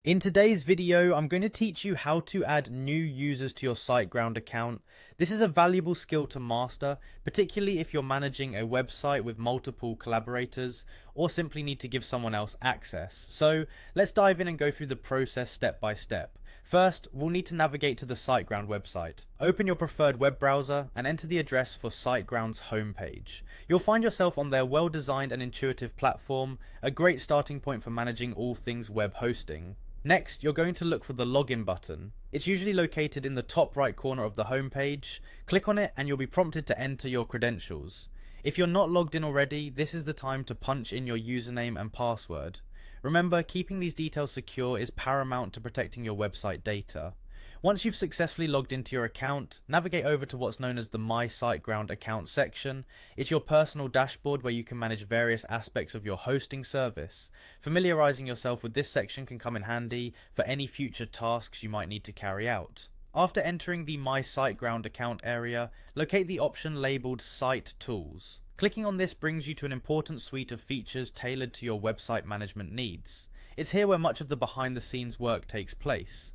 In today's video, I'm going to teach you how to add new users to your Siteground account. This is a valuable skill to master, particularly if you're managing a website with multiple collaborators or simply need to give someone else access. So let's dive in and go through the process step by step. First, we'll need to navigate to the Siteground website. Open your preferred web browser and enter the address for Siteground's homepage. You'll find yourself on their well-designed and intuitive platform, a great starting point for managing all things web hosting. Next, you're going to look for the login button. It's usually located in the top right corner of the homepage. Click on it and you'll be prompted to enter your credentials. If you're not logged in already, this is the time to punch in your username and password. Remember, keeping these details secure is paramount to protecting your website data. Once you've successfully logged into your account, navigate over to what's known as the My Siteground account section. It's your personal dashboard where you can manage various aspects of your hosting service. Familiarizing yourself with this section can come in handy for any future tasks you might need to carry out. After entering the My Siteground account area, locate the option labeled Site Tools. Clicking on this brings you to an important suite of features tailored to your website management needs. It's here where much of the behind the scenes work takes place.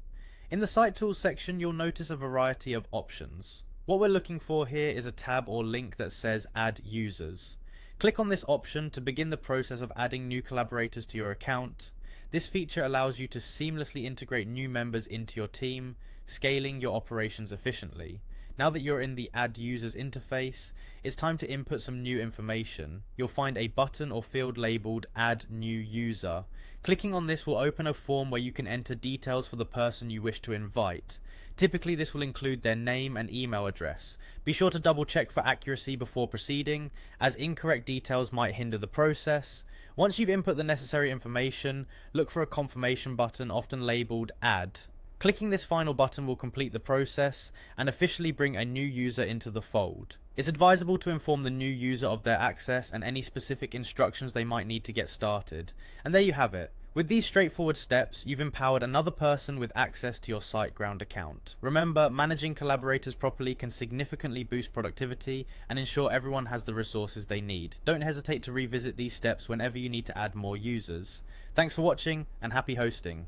In the Site Tools section, you'll notice a variety of options. What we're looking for here is a tab or link that says Add Users. Click on this option to begin the process of adding new collaborators to your account. This feature allows you to seamlessly integrate new members into your team, scaling your operations efficiently. Now that you're in the Add Users interface, it's time to input some new information. You'll find a button or field labeled Add New User. Clicking on this will open a form where you can enter details for the person you wish to invite. Typically this will include their name and email address. Be sure to double check for accuracy before proceeding, as incorrect details might hinder the process. Once you've input the necessary information, look for a confirmation button often labeled Add. Clicking this final button will complete the process and officially bring a new user into the fold. It's advisable to inform the new user of their access and any specific instructions they might need to get started. And there you have it. With these straightforward steps, you've empowered another person with access to your Siteground account. Remember, managing collaborators properly can significantly boost productivity and ensure everyone has the resources they need. Don't hesitate to revisit these steps whenever you need to add more users. Thanks for watching and happy hosting.